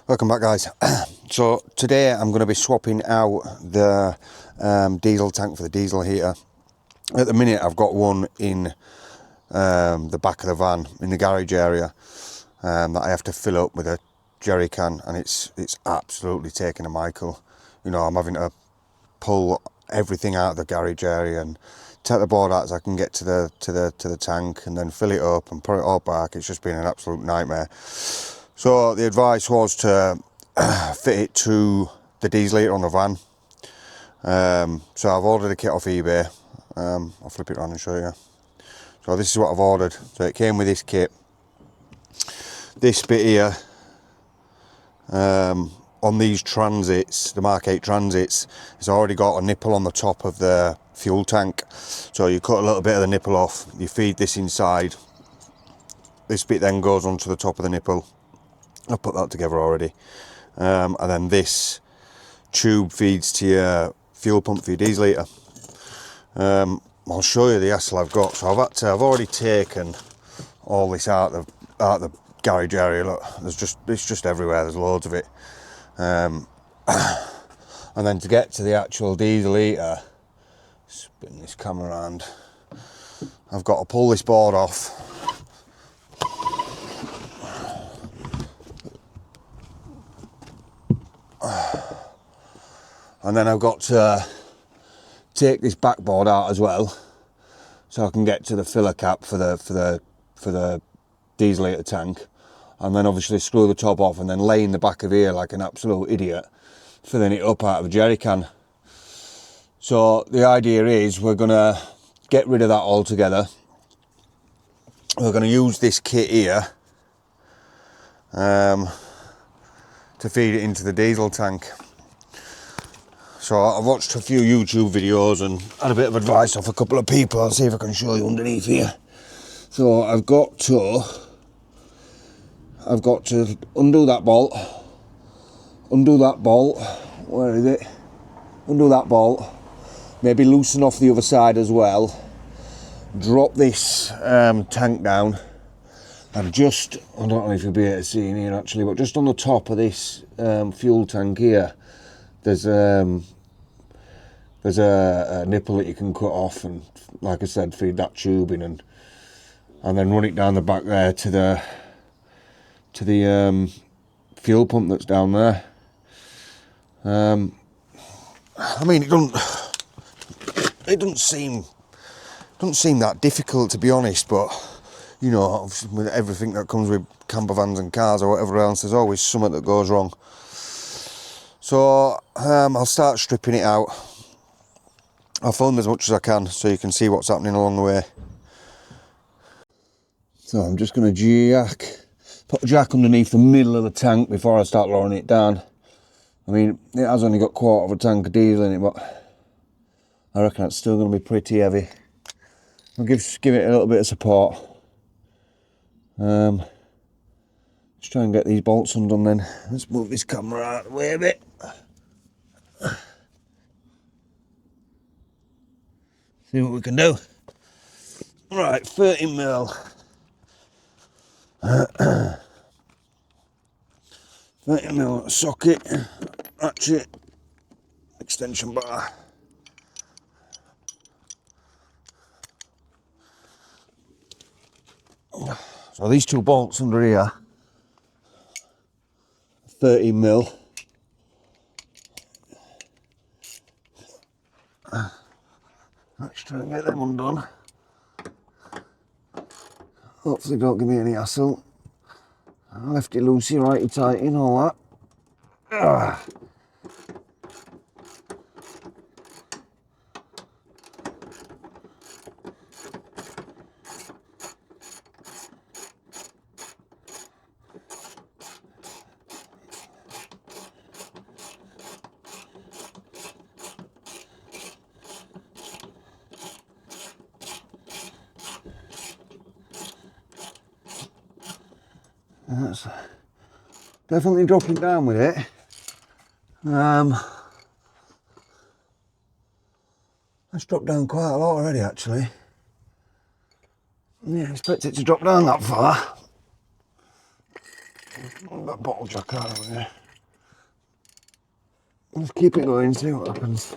Welcome back, guys. So today I'm going to be swapping out the diesel tank for the diesel heater. At the minute I've got one in the back of the van in the garage area that I have to fill up with a jerry can, and it's absolutely taking a Michael. You know, I'm having to pull everything out of the garage area and take the board out as I can get to the tank, and then fill it up and put it all back. It's just been an absolute nightmare. So the advice was to fit it to the diesel heater on the van. So I've ordered a kit off eBay. I'll flip it around and show you. So this is what I've ordered. So it came with this kit. This bit here, on these transits, the Mark 8 transits, it's already got a nipple on the top of the fuel tank. So you cut a little bit of the nipple off, you feed this inside. This bit then goes onto the top of the nipple. I've put that together already. And then this tube feeds to your fuel pump for your diesel heater. I'll show you the hassle I've got. So I've already taken all this out of the garage area. Look, it's just everywhere. There's loads of it. And then to get to the actual diesel heater, spin this camera around, I've got to pull this board off. And then I've got to take this backboard out as well, so I can get to the filler cap for the diesel heater tank, and then obviously screw the top off, and then lay in the back of here like an absolute idiot, filling it up out of a jerry can. So the idea is we're gonna get rid of that altogether. We're gonna use this kit here to feed it into the diesel tank. So I've watched a few YouTube videos and had a bit of advice off a couple of people. I'll see if I can show you underneath here. So I've got to undo that bolt, where is it? Undo that bolt, maybe loosen off the other side as well, drop this tank down, and just, I don't know if you'll be able to see in here actually, but just on the top of this fuel tank here, there's a nipple that you can cut off, and like I said, feed that tube in, and then run it down the back there to the fuel pump that's down there. I mean, it doesn't seem that difficult, to be honest, but you know, obviously with everything that comes with camper vans and cars or whatever else, there's always something that goes wrong. So I'll start stripping it out. I'll film as much as I can so you can see what's happening along the way. So I'm just going to put a jack underneath the middle of the tank before I start lowering it down. I mean, it has only got a quarter of a tank of diesel in it, but I reckon it's still going to be pretty heavy. I'll give it a little bit of support. Let's try and get these bolts undone then. Let's move this camera out of the way a bit. See what we can do. Right, 30mm. 30mm socket, ratchet, extension bar. So these two bolts under here, 30mm. Let's try and get them undone. Hopefully don't give me any hassle. Lefty loosey, righty tighty and all that. That's definitely dropping down with it. That's dropped down quite a lot already, actually. Yeah, I expect it to drop down that far. That bottle jack out of there. Let's keep it going, see what happens.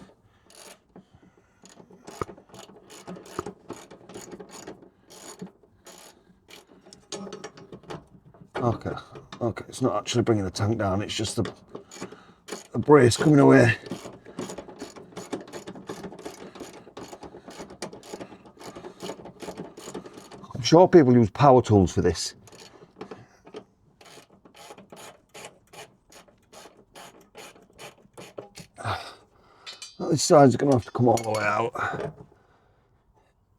Okay, it's not actually bringing the tank down, it's just the brace coming away. I'm sure people use power tools for this. This side's going to have to come all the way out.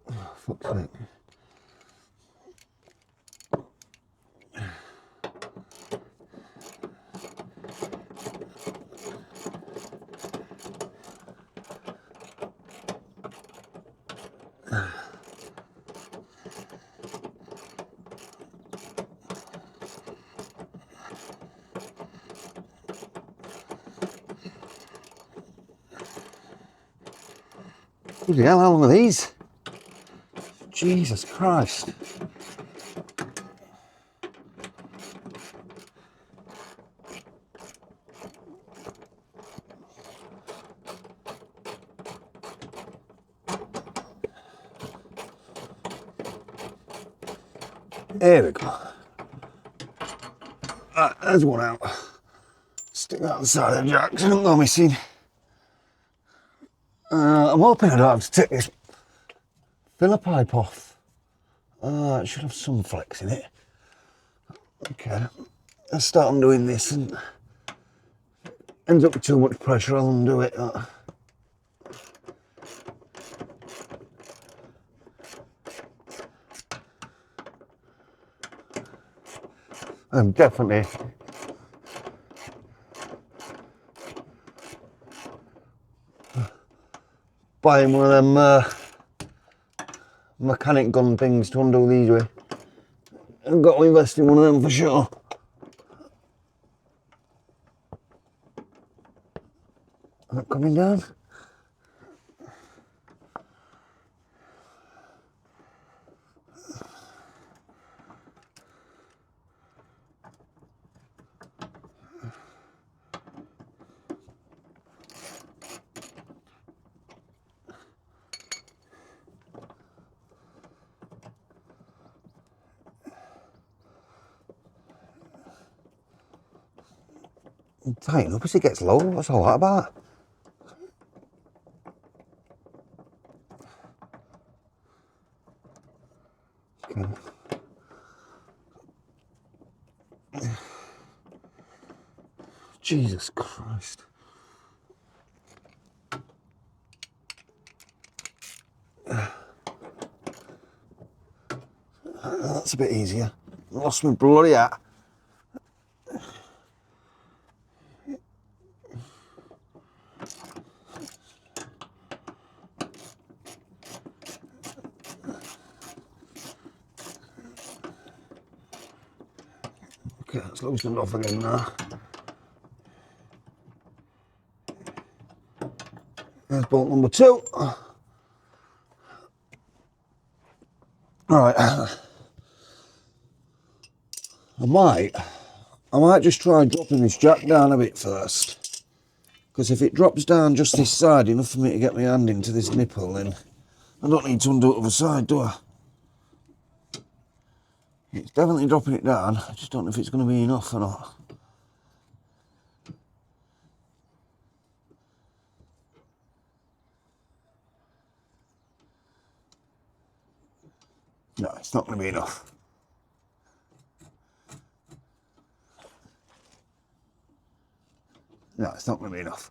Oh, fuck's sake. Bloody hell, how long are these? Jesus Christ. There we go. Right, there's one out. Stick that on the side of the jack so it don't go missing. I'm hoping I don't have to take this filler pipe off. It should have some flex in it. Okay, let's start undoing this, and ends up with too much pressure, I'll undo it. I'm definitely buying one of them mechanic gun things to undo these with. I've got to invest in one of them for sure. Not coming down. Tighten up as it gets low, what's all that about? Okay. Jesus Christ. That's a bit easier. Lost my bloody hat. Okay, that's loosened off again now. There's bolt number 2. Alright. I might just try dropping this jack down a bit first. Because if it drops down just this side, enough for me to get my hand into this nipple, then I don't need to undo it the other side, do I? It's definitely dropping it down. I just don't know if it's going to be enough or not. No, it's not going to be enough. No, it's not going to be enough.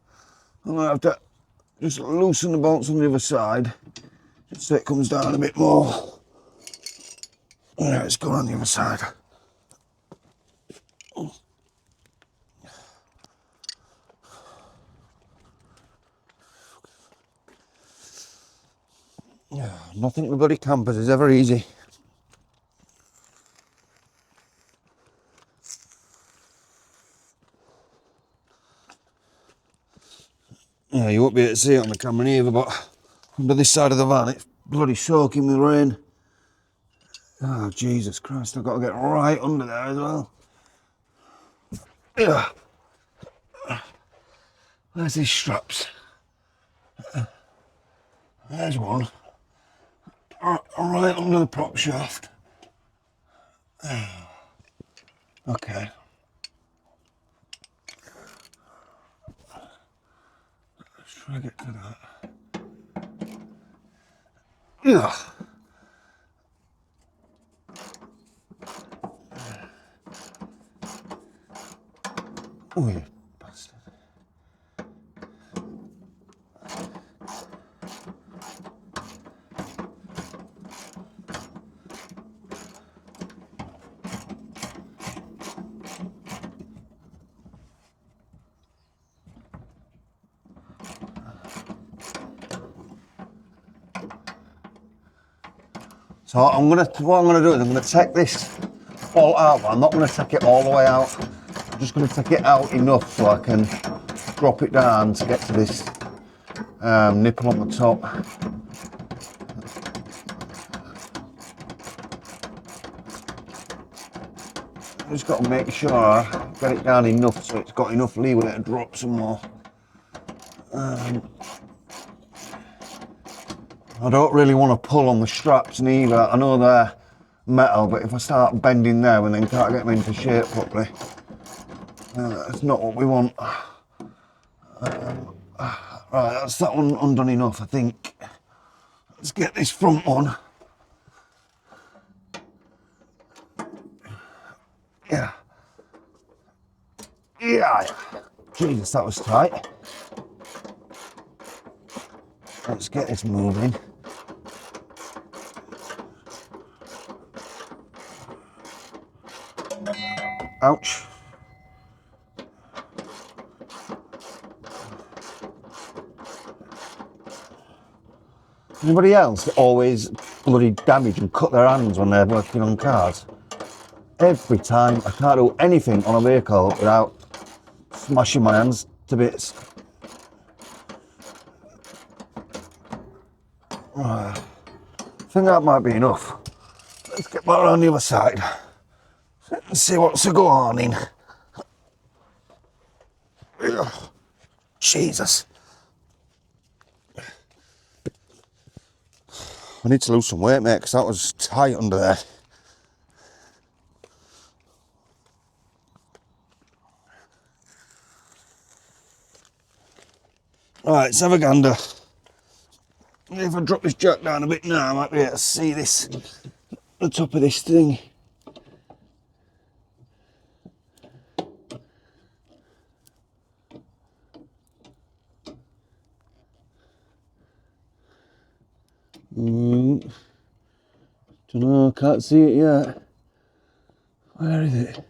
I'm going to have to just loosen the bolts on the other side, just so it comes down a bit more. Yeah, it's gone on the other side. Yeah, nothing with bloody campers is ever easy. Yeah, you won't be able to see it on the camera either, but under this side of the van, it's bloody soaking with rain. Oh, Jesus Christ, I've got to get right under there as well. Yeah. Where's these straps? There's one. Right under the prop shaft. Okay. Let's try to get to that. Yeah. Oh, you bastard. So what I'm gonna do is I'm gonna take this all out, but I'm not gonna take it all the way out. I'm just gonna take it out enough so I can drop it down to get to this nipple on the top. I just got to make sure I get it down enough so it's got enough leeway to drop some more. I don't really want to pull on the straps neither. I know they're metal, but if I start bending there and then can't get them into shape properly, that's not what we want. Right, that's that one undone enough, I think. Let's get this front one. Yeah. Yeah. Jesus, that was tight. Let's get this moving. Ouch. Anybody else always bloody damage and cut their hands when they're working on cars? Every time. I can't do anything on a vehicle without smashing my hands to bits. Right. I think that might be enough. Let's get back around the other side and see what's to go on in. Jesus. I need to lose some weight, mate, because that was tight under there. Right, let's have a gander. If I drop this jack down a bit now, I might be able to see this, the top of this thing. Don't know, can't see it yet. Where is it?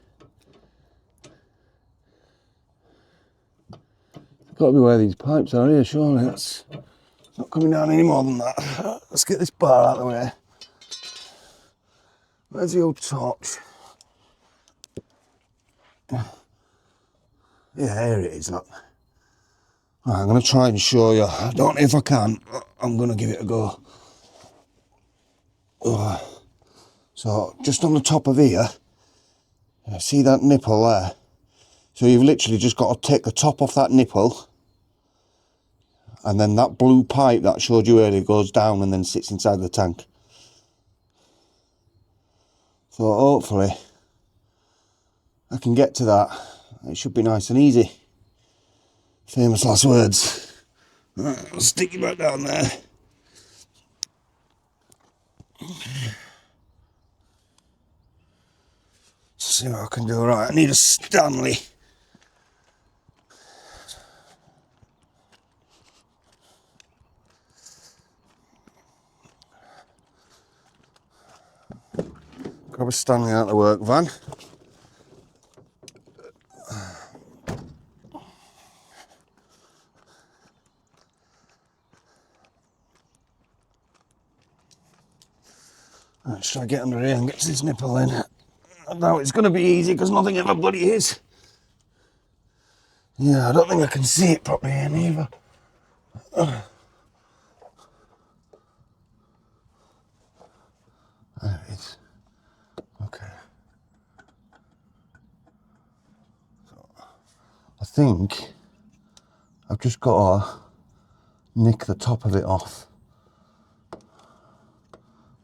Got to be where these pipes are here, surely. That's not coming down any more than that. Let's get this bar out of the way. Where's the old torch? Yeah, here it is, look. Right, I'm going to try and show you. I don't know if I can. I'm going to give it a go. So, just on the top of here, see that nipple there? So you've literally just got to take the top off that nipple, and then that blue pipe that I showed you earlier goes down and then sits inside the tank. So hopefully I can get to that. It should be nice and easy. Famous last words. Right, I'll stick it back down there. See what I can do. Right, I need a Stanley. Grab a Stanley out of the work van. Let's try to get under here and get to this nipple in. I know it's going to be easy because nothing ever bloody is. Yeah, I don't think I can see it properly here neither. There it is. Okay. So, think I've just got to nick the top of it off.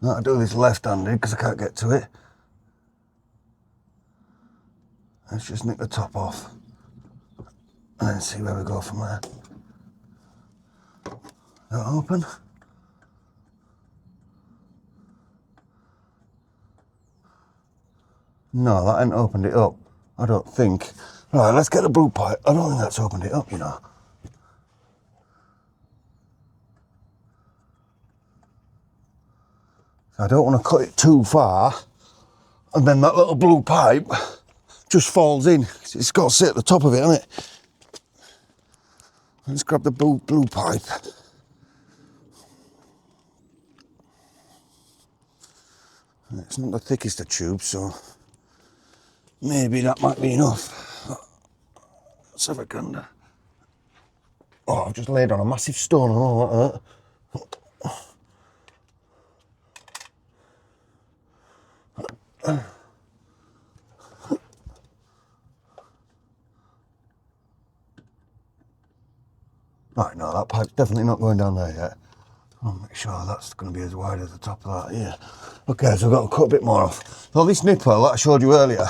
Now I do this left-handed because I can't get to it. Let's just nick the top off and then see where we go from there. That open? No, that ain't opened it up. I don't think. Right, let's get the blue pipe. I don't think that's opened it up, you know. I don't want to cut it too far, and then that little blue pipe just falls in. It's got to sit at the top of it, hasn't it? Let's grab the blue pipe. It's not the thickest of tubes, so maybe that might be enough. Let's have a gander. Oh, I've just laid on a massive stone and all like that. Right, no, that pipe's definitely not going down there yet. I'll make sure that's going to be as wide as the top of that here. Okay, so I've got to cut a bit more off. So this nipple that I showed you earlier,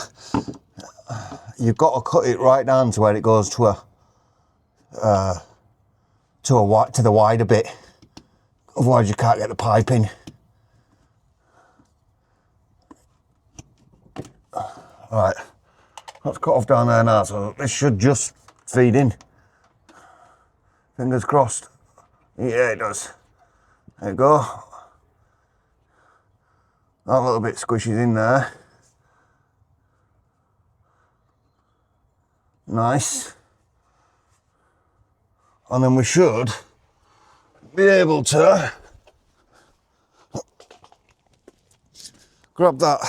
you've got to cut it right down to where it goes to the wider bit. Otherwise you can't get the pipe in. Right, that's cut off down there now, so this should just feed in. Fingers crossed. Yeah, it does. There you go. That little bit squishes in there. Nice. And then we should be able to grab that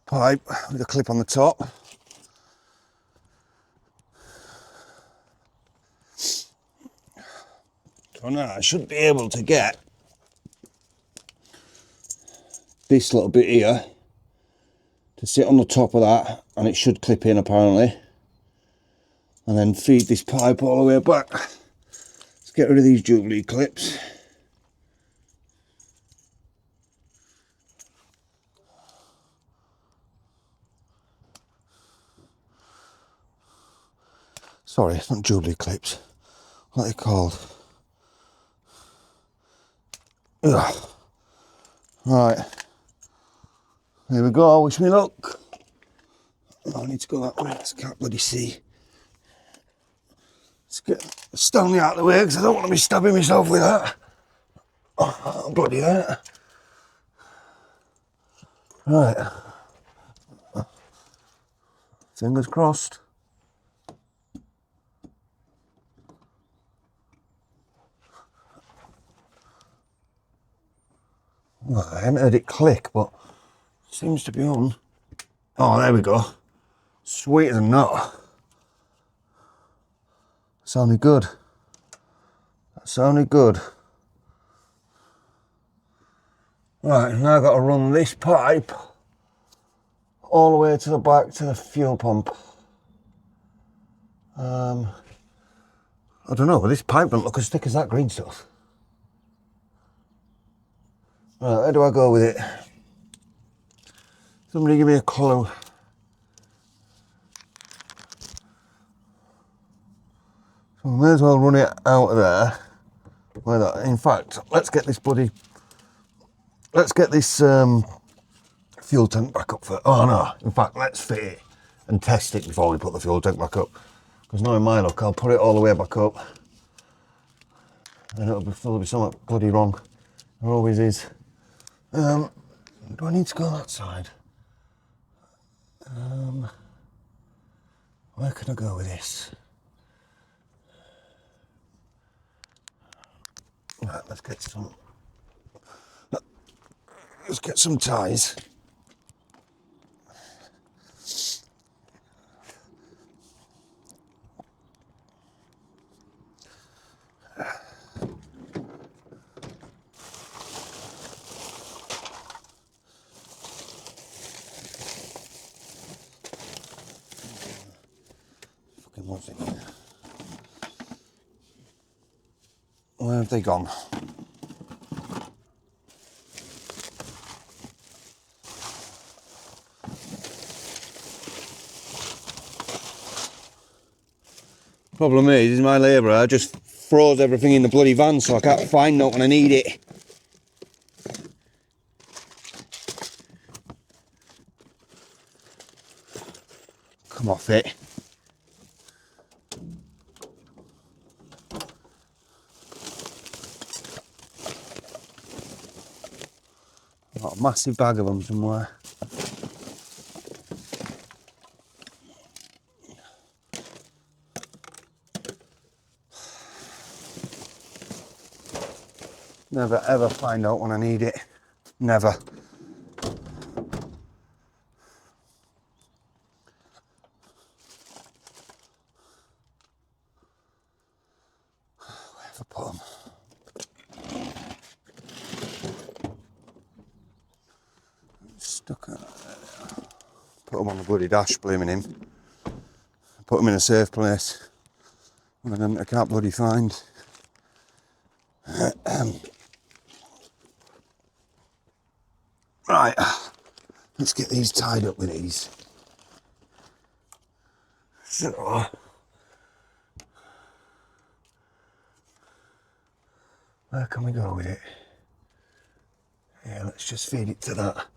pipe with a clip on the top. So now I should be able to get this little bit here to sit on the top of that, and it should clip in apparently, and then feed this pipe all the way back. Let's get rid of these Jubilee clips. Sorry, it's not Jubilee clips. What are they called? Ugh. Right. Here we go, wish me luck. Oh, I need to go that way, I can't bloody see. Let's get Stanley out of the way because I don't want to be stabbing myself with that. Oh, bloody hurt. Right. Fingers crossed. Well, I haven't heard it click, but it seems to be on. Oh, there we go. Sweet as a nut. Sounded good. That sounded good. Right, now I've got to run this pipe all the way to the back to the fuel pump. I don't know, but this pipe doesn't look as thick as that green stuff. Right, where do I go with it? Somebody give me a clue. So we may as well run it out of there. Where that? In fact, let's get this fuel tank back up first. Oh no, in fact, let's fit it and test it before we put the fuel tank back up. Because knowing my luck, I'll put it all the way back up and there'll be something bloody wrong. There always is. Do I need to go that side? Where can I go with this? Right, let's get some ties. What's in here? Where have they gone? Problem is my labourer just froze everything in the bloody van, so I can't find note when I need it. Come off it. Got a massive bag of them somewhere. Never ever find out when I need it. Never. Where have I put them? Stuck. Put them on the bloody dash, blaming him. Put them in a safe place. And then I can't bloody find. Right, let's get these tied up with these. So, where can we go with it? Yeah, let's just feed it to that.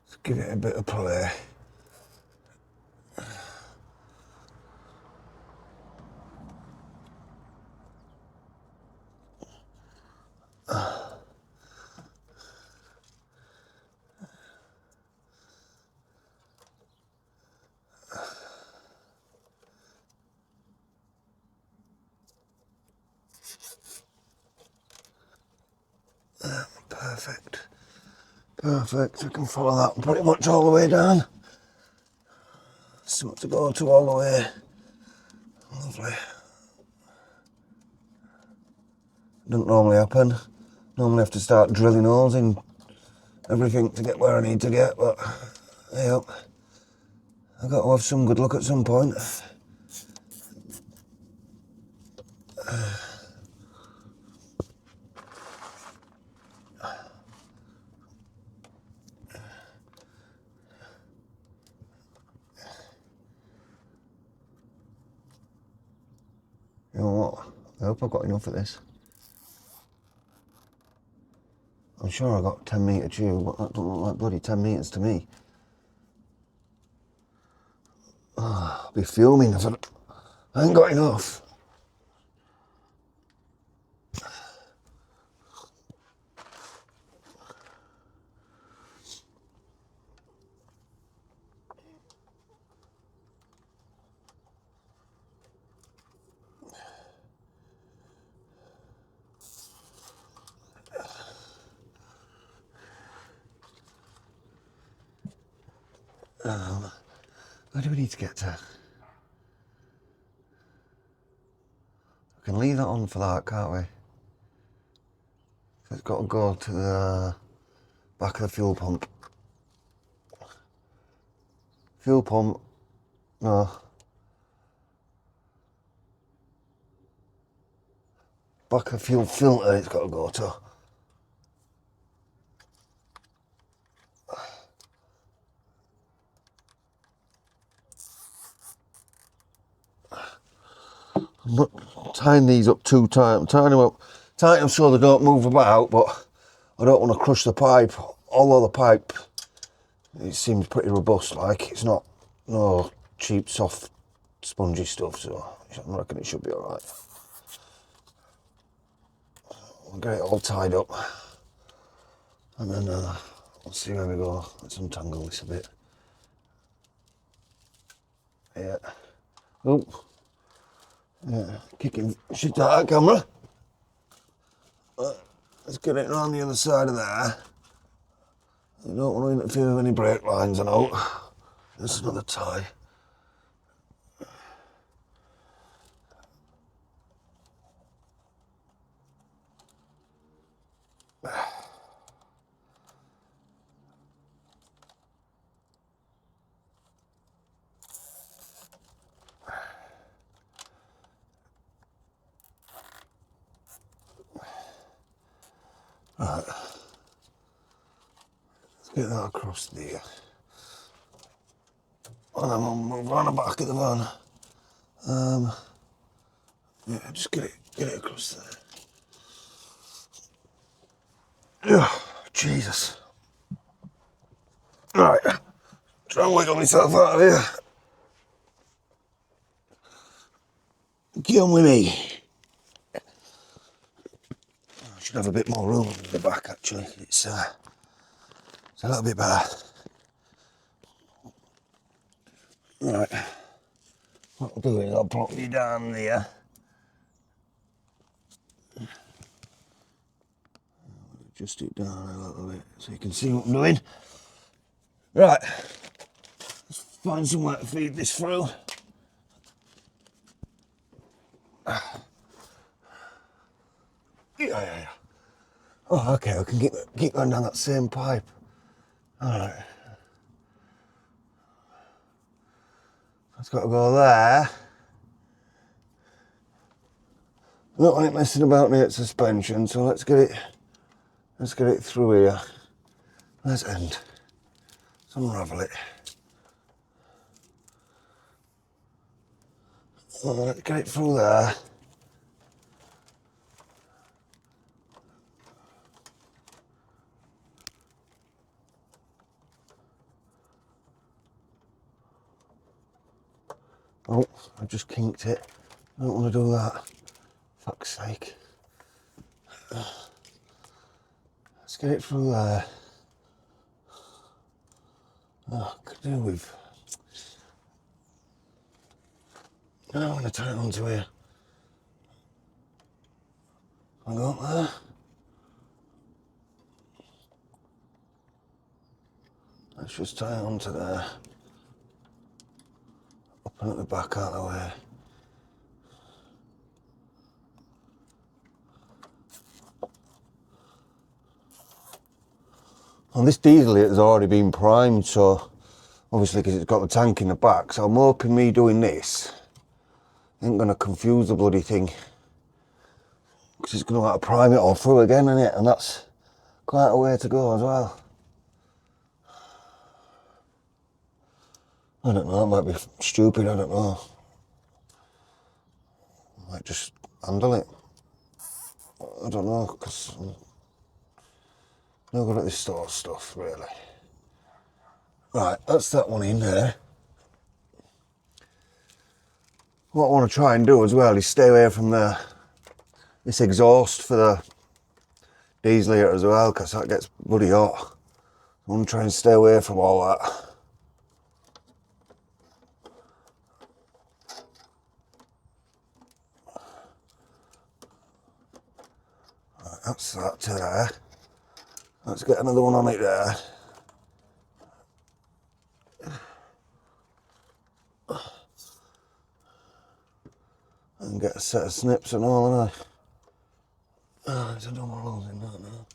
Let's give it a bit of play. Perfect. Perfect. I can follow that pretty much all the way down. Something to go to all the way. Lovely. Doesn't normally happen. Normally have to start drilling holes in everything to get where I need to get, but hey up. I've got to have some good luck at some point. You know what? I hope I've got enough of this. I'm sure I got 10 metre tube, but that don't look like bloody 10 metres to me. Oh, I'll be fuming if I ain't got enough. Where do we need to get to? We can leave that on for that, can't we? It's got to go to the back of the fuel pump. Fuel pump, no. Back of the fuel filter it's got to go to. I'm not tying these up too tight. I'm tying them so they don't move about, but I don't want to crush the pipe. Although the pipe, it seems pretty robust, like it's not no cheap, soft, spongy stuff, so I reckon it should be alright. We'll get it all tied up, and then we'll see where we go. Let's untangle this a bit. Yeah. Oh. Yeah, kicking shit out of that camera. Let's get it around the other side of there. I don't want to interfere with any brake lines, I know. There's another tie. Get that across there. And then we'll move on the back of the van. Yeah, just get it across there. Yeah, Jesus. Right, try and wiggle myself out of here. Get on with me. I should have a bit more room in the back actually. It's a little bit better. Right, what I'll do is I'll plop you down there. Adjust it down a little bit so you can see what I'm doing. Right, let's find somewhere to feed this through. Yeah. Oh, okay, I can keep going down that same pipe. Alright. It's got to go there. I don't want it messing about near its suspension, so let's get it through here. Let's end. Let's unravel it. Let's get it through there. Oh, I've just kinked it. I don't want to do that. Fuck's sake. Let's get it through there. Oh, could do with. I don't want to turn it onto here. I'll go up there. Let's just tie it onto there. Up and at the back out of the way. Well, this diesel has already been primed, so obviously because it's got the tank in the back, so I'm hoping me doing this ain't going to confuse the bloody thing, because it's going to have to prime it all through again, isn't it? And that's quite a way to go as well. I don't know, it might be stupid, I don't know. I might just handle it. I don't know, because I'm not good at this sort of stuff, really. Right, that's that one in there. What I want to try and do as well is stay away from this exhaust for the diesel here as well, because that gets bloody hot. I want to try and stay away from all that. Right, that's that to there. Let's get another one on it there. And get a set of snips and all, and there's a number of holes in that now.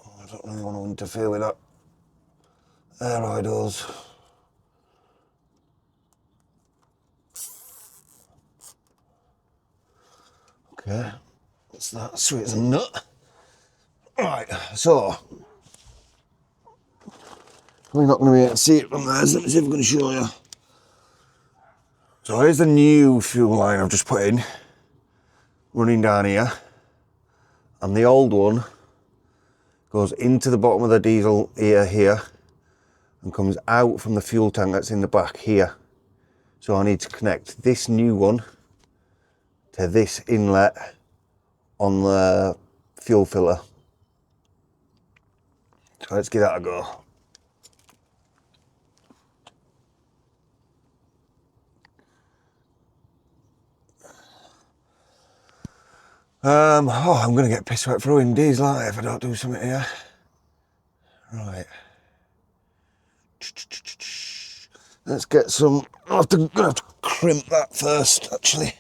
Oh, I don't really want to interfere with that air idles. Okay, that's that sweet as a nut. Right, so we're not going to be able to see it from there, so let me see if I can show you. So here's the new fuel line I've just put in, running down here, and the old one goes into the bottom of the diesel here, and comes out from the fuel tank that's in the back here. So I need to connect this new one to this inlet on the fuel filler. So let's give that a go. I'm going to get pissed wet through in diesel, aren't I, if I don't do something here. Right. Let's get some. I'm going to have to crimp that first, actually.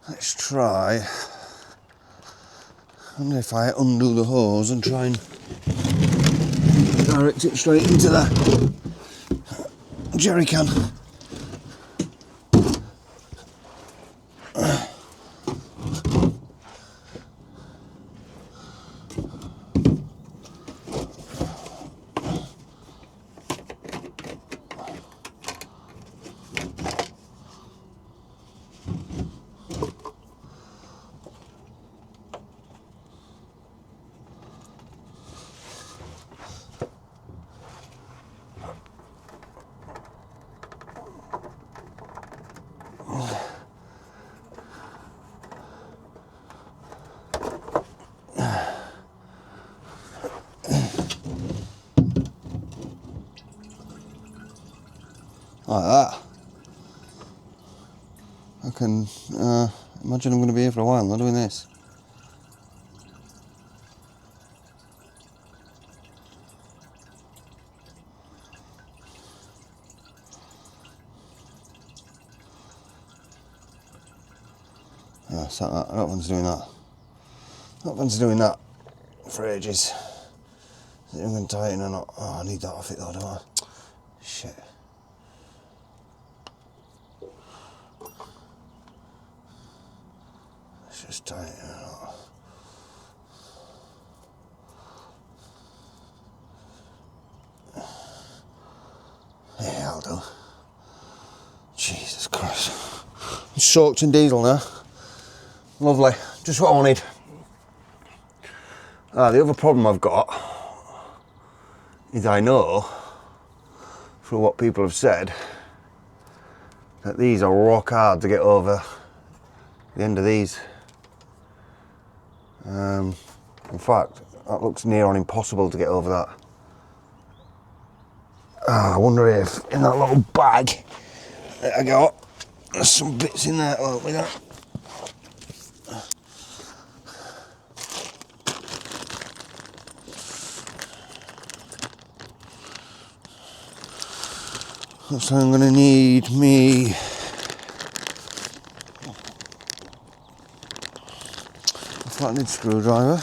Let's try. I wonder if I undo the hose and try and direct it straight into the jerry can. Like that. I can imagine I'm going to be here for a while not doing this. Oh, so that one's doing that. That one's doing that for ages. Is it even tighten or not? Oh, I need that off it though, don't I? Shit. Let's just tighten it up. Yeah, I'll do. Jesus Christ. I'm soaked in diesel now. Lovely. Just what I wanted. The other problem I've got is I know, through what people have said, that these are rock hard to get over the end of these. In fact, that looks near on impossible to get over that. I wonder if in that little bag that I got, there's some bits in there to help with that. So I'm going to need me a flattened screwdriver.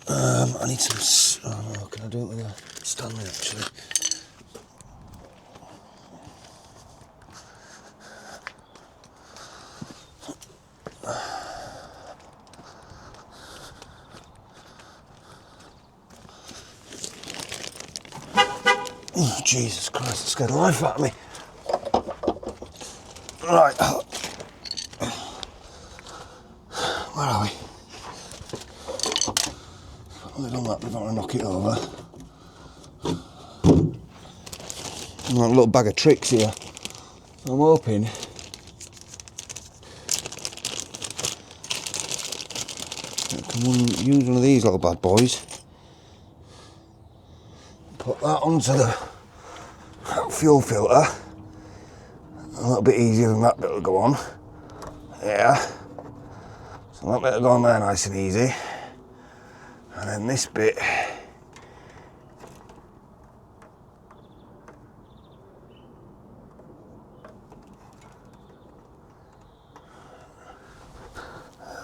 I need some, oh no, can I do it with a Stanley actually? Oh, Jesus Christ, it scared the life out of me. Right, where are we? I've done that before I knock it over. I've got a little bag of tricks here. I'm hoping I can use one of these little bad boys. Put that onto the fuel filter. A little bit easier than that bit will go on. Yeah. So that bit will go on there nice and easy. And then this bit,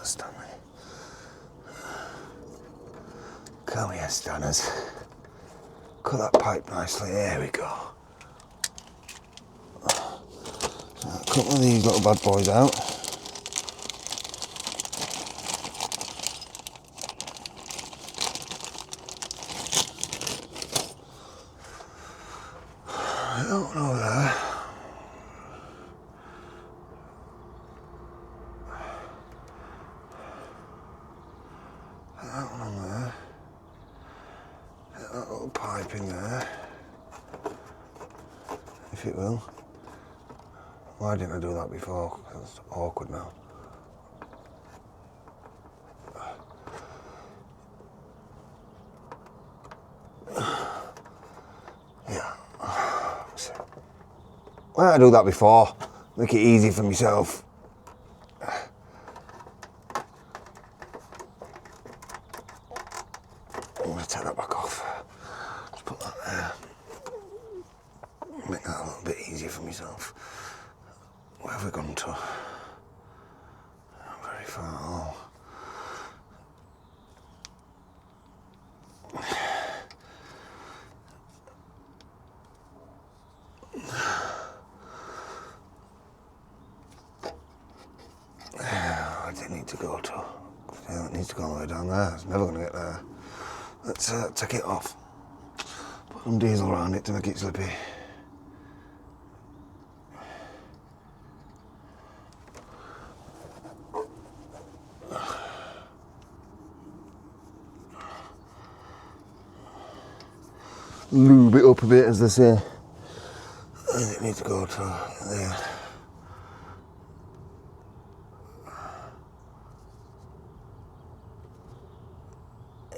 Stanley. Come here, Stanners. Cut that pipe nicely. There we go. So cut one of these little bad boys out. That one over there. That one on there. Get that little pipe in there. If it will. Why didn't I do that before? That's awkward now. Yeah. Why didn't I do that before? Make it easy for myself. I'm going to take that back off. Just put that there. Make that a little bit easier for myself. Where have we gone to? Not very far at all. I didn't need to go to. Yeah, it needs to go all the way down there. It's never going to get there. Let's take it off. Put some diesel around it to make it slippy. lube it up a bit, as they say. And it needs to go to there.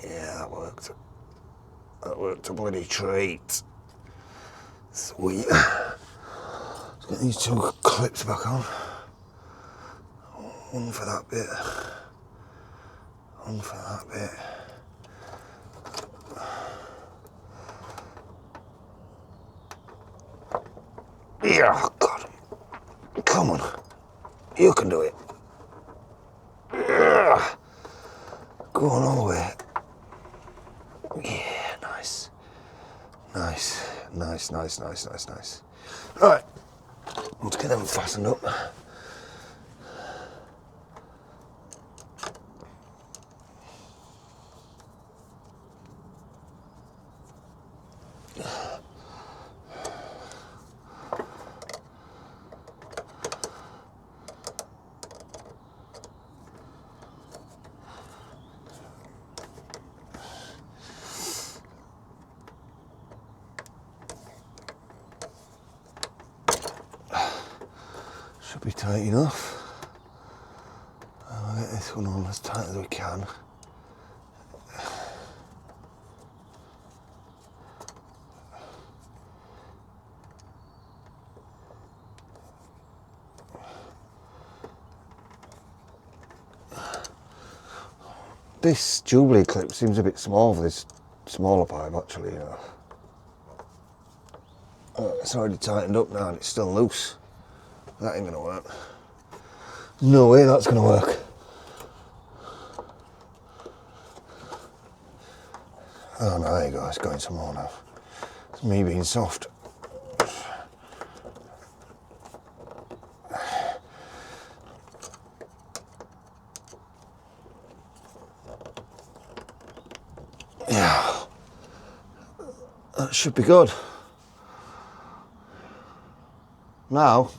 Yeah, that worked. That worked a bloody treat. Sweet. Let's get these two clips back on. One for that bit. One for that bit. Yeah, God. Come on. You can do it. Yeah. Go on all the way. Yeah, nice. Nice. Nice, nice, nice, nice, nice. Right. Let's get them fastened up. Should be tight enough. I'll get this one on as tight as we can. This Jubilee clip seems a bit small for this smaller pipe, actually, you know. It's already tightened up now and it's still loose. That ain't gonna work. No way that's gonna work. Oh no, there you go, it's going some more now. It's me being soft. Yeah. That should be good. Now,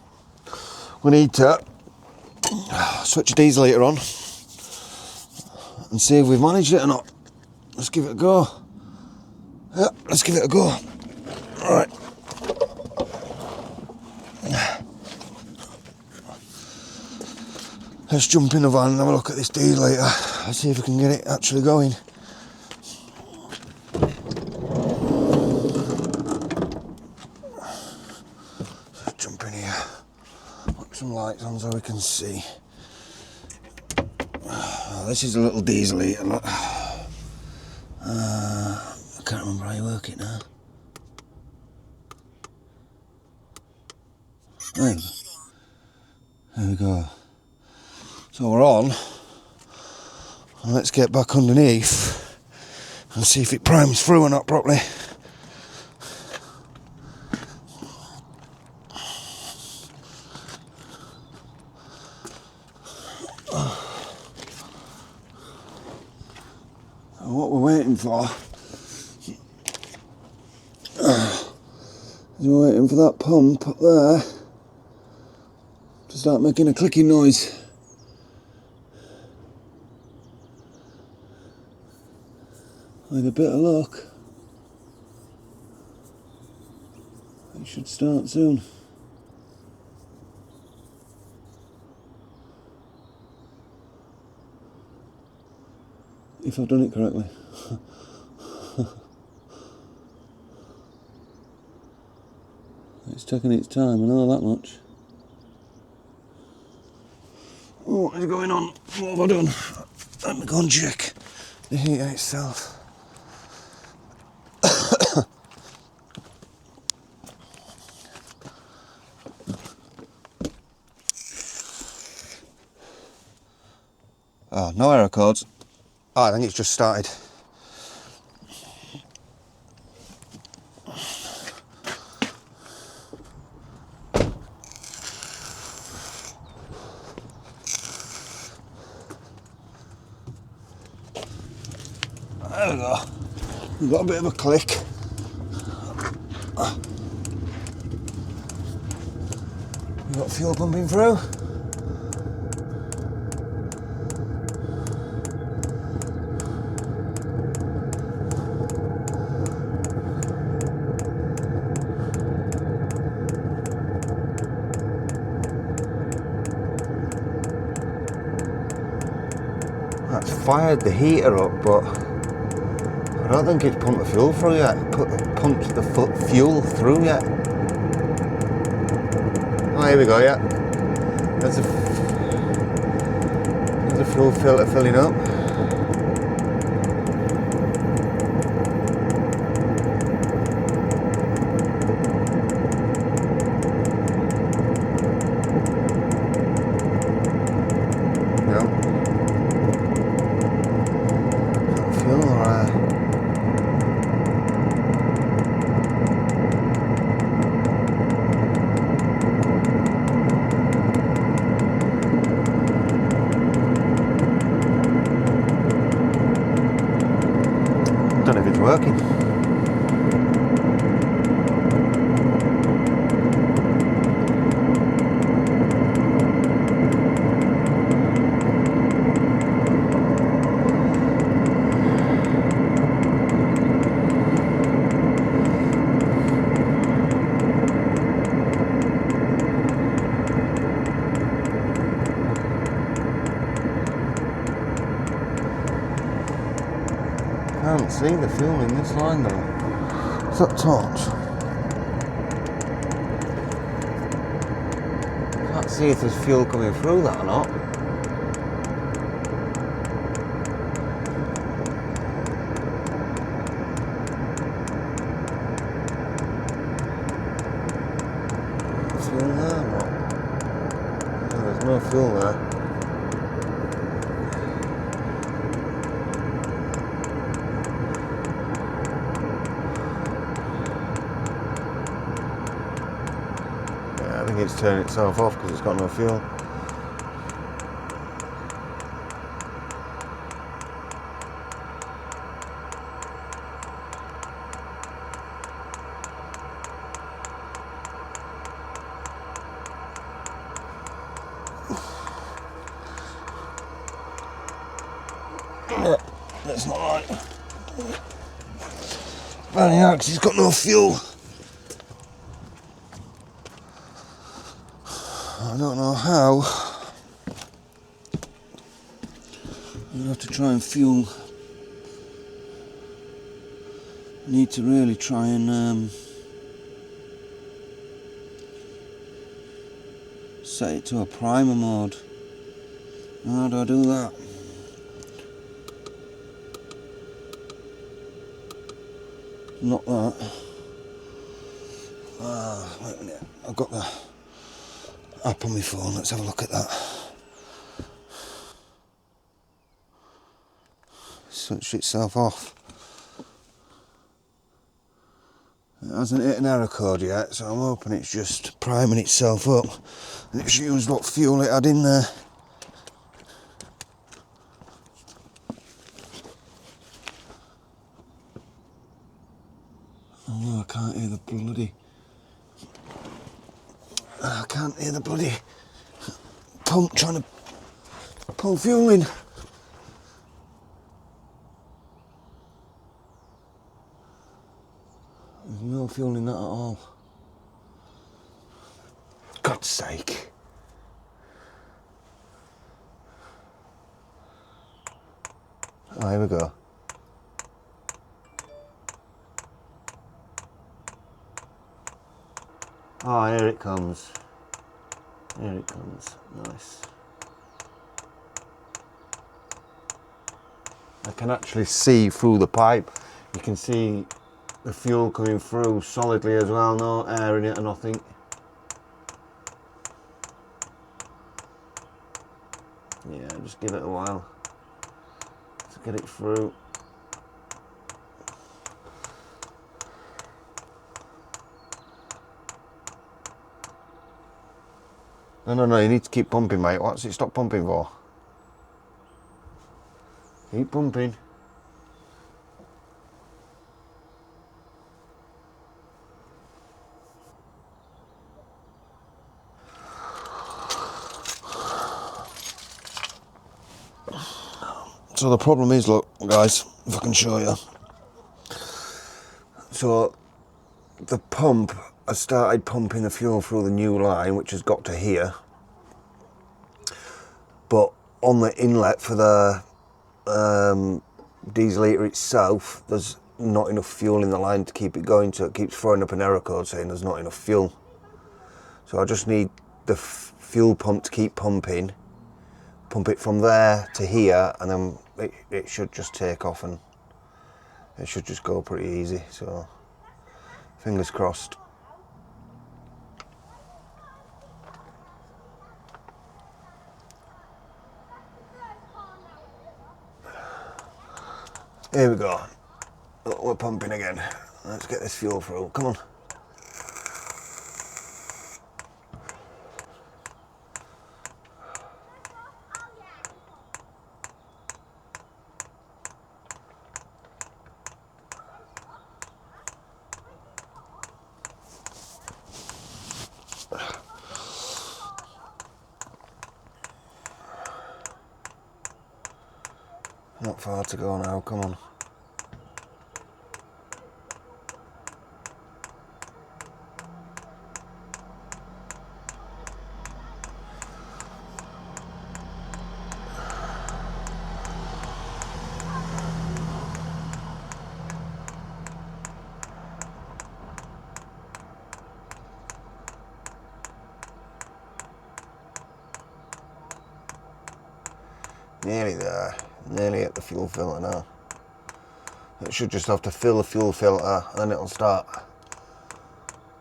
we need to switch a diesel heater on and see if we've managed it or not. Let's give it a go. Yeah, let's give it a go. Right. Let's jump in the van and have a look at this diesel heater. Let's see if we can get it actually going. Just jump in here. Put some lights on so we can see. This is a little diesel heater, look. I can't remember how you work it now. There we go. So we're on. And let's get back underneath and see if it primes through or not properly. And what we're waiting for is we're waiting for that pump up there to start making a clicking noise. With a bit of luck, it should start soon. If I've done it correctly. It's taking its time, I know that much. Oh, what is going on? What have I done? Let me go and check the heater itself. Oh, no error codes. Oh, I think it's just started. There we go. We've got a bit of a click. We've got fuel pumping through. That's fired the heater up, but I don't think it's pumped the fuel through yet. Pumped the fuel through yet. Oh, here we go, yeah. There's a fuel filter filling up. I don't know if it's working. I can't see the fuel in this line though. Is that torch? Can't see if there's fuel coming through that or not. Fuel there or not? No, there's no fuel there. I think it's turning itself off because it's got no fuel. Yeah, that's not right. Well, yeah, because it's got no fuel. I don't know how. I'll have to try and fuel. I need to really try and set it to a primer mode. How do I do that? Not that. Wait a minute. I've got the app on my phone. Let's have a look at that. Switched itself off. It hasn't hit an error code yet, so I'm hoping it's just priming itself up and it's used what fuel it had in there. Oh no, I can't hear the bloody... I can't hear the bloody pump trying to pull fuel in. There's no fuel in that at all. God's sake. Oh, here we go. Oh, here it comes. Here it comes. Nice. I can actually see through the pipe. You can see the fuel coming through solidly as well. No air in it or nothing. Yeah, just give it a while to get it through. No, you need to keep pumping, mate. What's it stop pumping for? Keep pumping. So the problem is, look, guys, if I can show you. So the pump, I started pumping the fuel through the new line, which has got to here. But on the inlet for the diesel heater itself, there's not enough fuel in the line to keep it going, so it keeps throwing up an error code saying there's not enough fuel. So I just need the fuel pump to keep pumping, pump it from there to here, and then it should just take off and it should just go pretty easy. So fingers crossed. Here we go. Oh, we're pumping again. Let's get this fuel through. Come on. Not far to go now, come on. Nearly there, nearly at the fuel filter now. It should just have to fill the fuel filter and then it'll start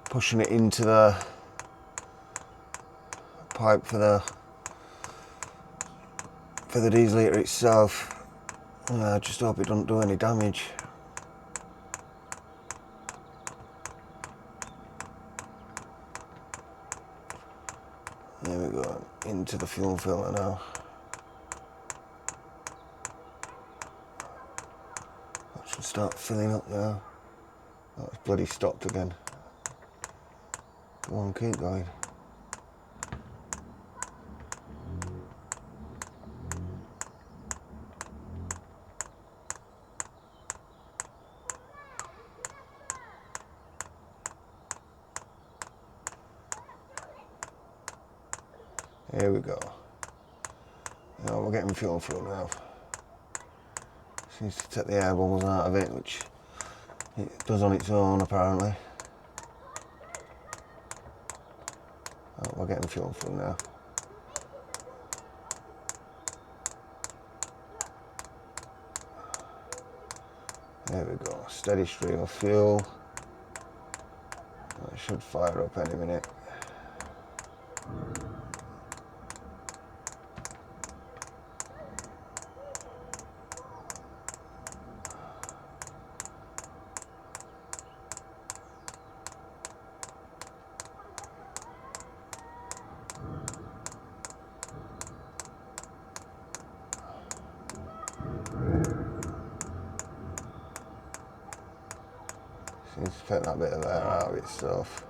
pushing it into the pipe for the diesel heater itself. I just hope it doesn't do any damage. There we go, into the fuel filter now. Should start filling up now. Oh, it's bloody stopped again. Go on, keep going. Here we go. Now we're getting fuel through now. Seems to take the air bubbles out of it, which it does on its own apparently. Oh, we're getting fuel through now. There we go, steady stream of fuel. That should fire up any minute. Seems to take that bit of air out of itself.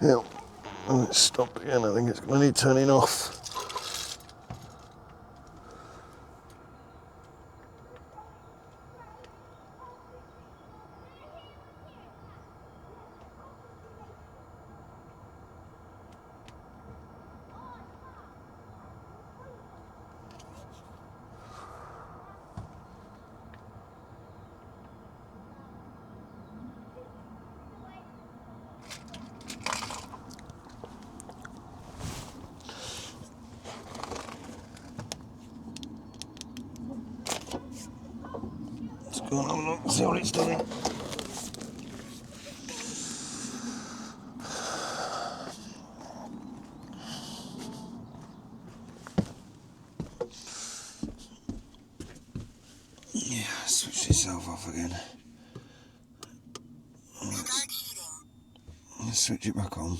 Yeah, and it's stopped again. I think it's going to need turning off. Go and have a look, see what it's doing. Yeah, switch itself off again. Let's switch it back on.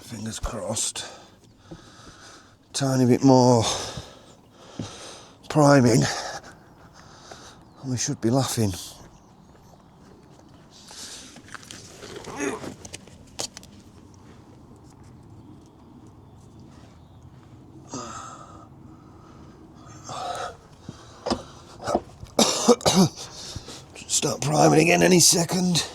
Fingers crossed. Tiny bit more priming, and we should be laughing. Start priming again any second.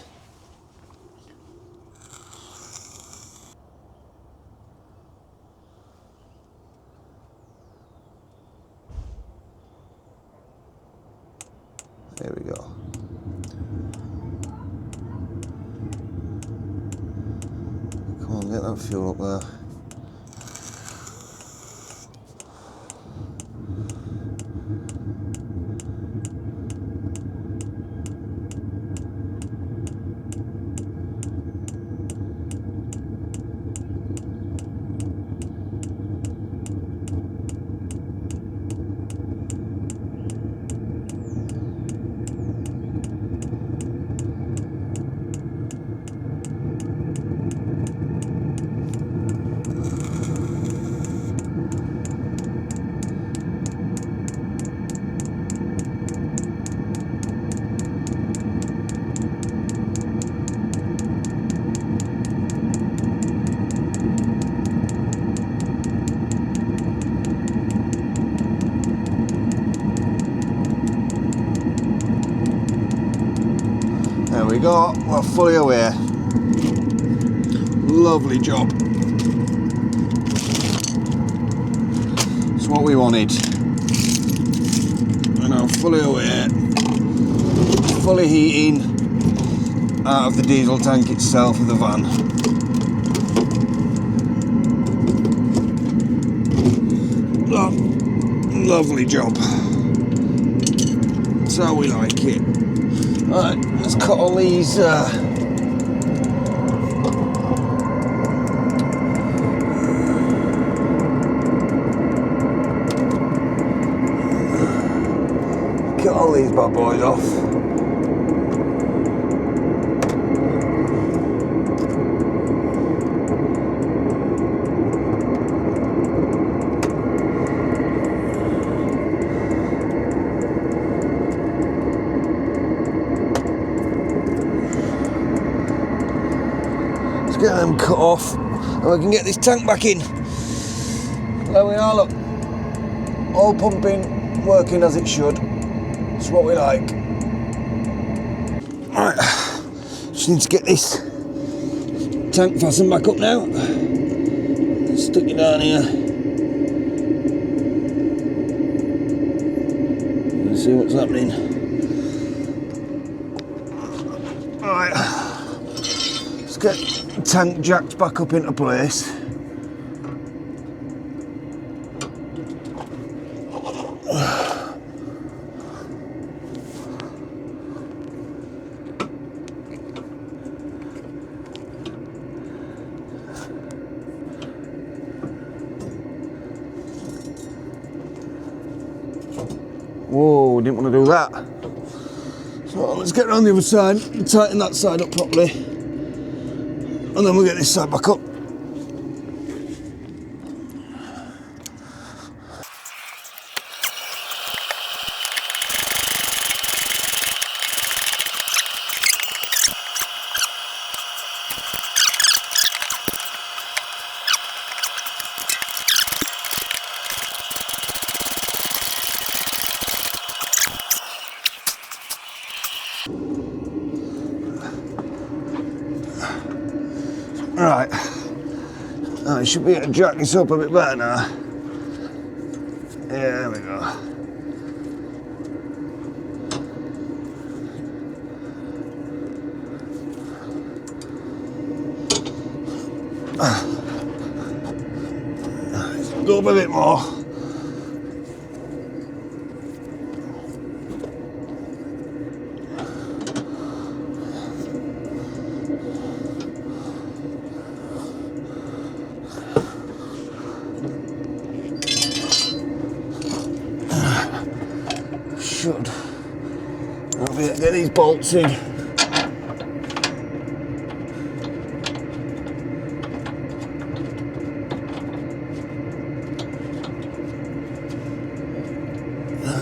There we go. Come on, get that fuel up there. There we go, we're fully aware. Lovely job. It's what we wanted. And I'm fully aware. Fully heating out of the diesel tank itself of the van. Lovely job. That's how we like it. Right, let's cut all these cut all these bad boys off. Get them cut off and we can get this tank back in. There we are, look. All pumping, working as it should. It's what we like. Right, just need to get this tank fastened back up now. Stick it down here. Let's see what's happening. Alright, let's get the tank jacked back up into place. Whoa, didn't want to do that. So let's get around the other side and tighten that side up properly. And then we'll get this side back up. Right, I should be able to jack this up a bit better now. Yeah, there we go. Go up a bit more. Should. I'll be able to get these bolts in.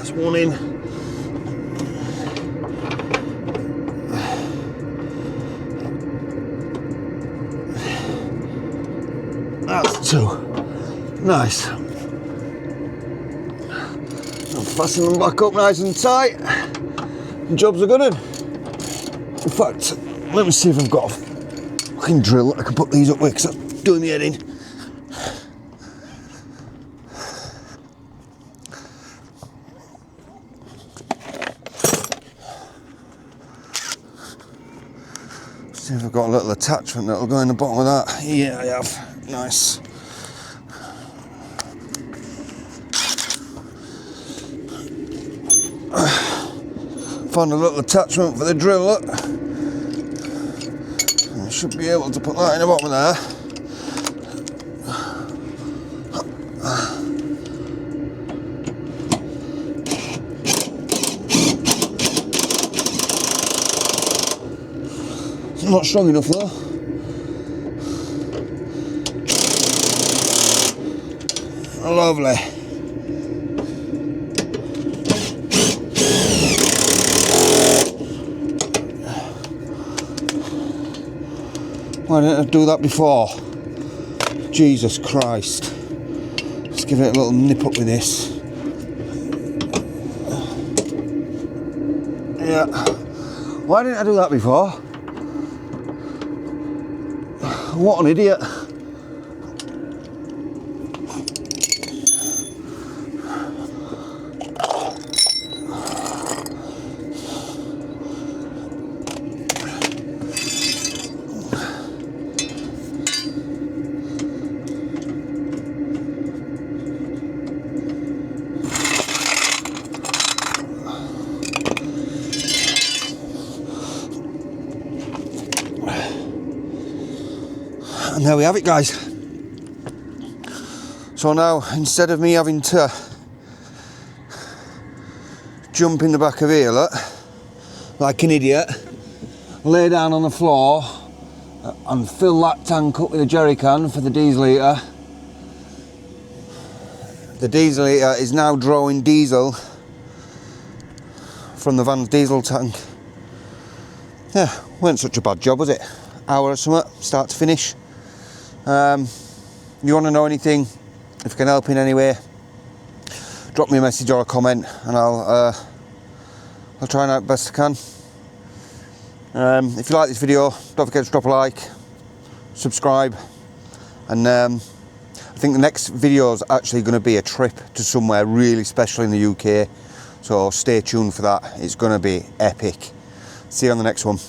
That's one in. That's two. Nice. I'll fasten them back up nice and tight. Jobs are good. In fact, let me see if I've got a fucking drill that I can put these up with, because I'm doing the head in. See if I've got a little attachment that'll go in the bottom of that. Yeah, I have. Nice. Found a little attachment for the drill, look. I should be able to put that in the bottom of there. It's not strong enough though. Lovely. Why didn't I do that before? Jesus Christ. Let's give it a little nip up with this. Yeah. Why didn't I do that before? What an idiot. And there we have it, guys. So now, instead of me having to jump in the back of here, look, like an idiot, lay down on the floor and fill that tank up with a jerry can for the diesel heater. The diesel heater is now drawing diesel from the van's diesel tank. Yeah, weren't such a bad job, was it? Hour or something, start to finish. If you want to know anything, if I can help in any way, drop me a message or a comment, and I'll try and help best I can. If you like this video, don't forget to drop a like, subscribe, and I think the next video is actually going to be a trip to somewhere really special in the UK, so stay tuned for that. It's going to be epic. See you on the next one.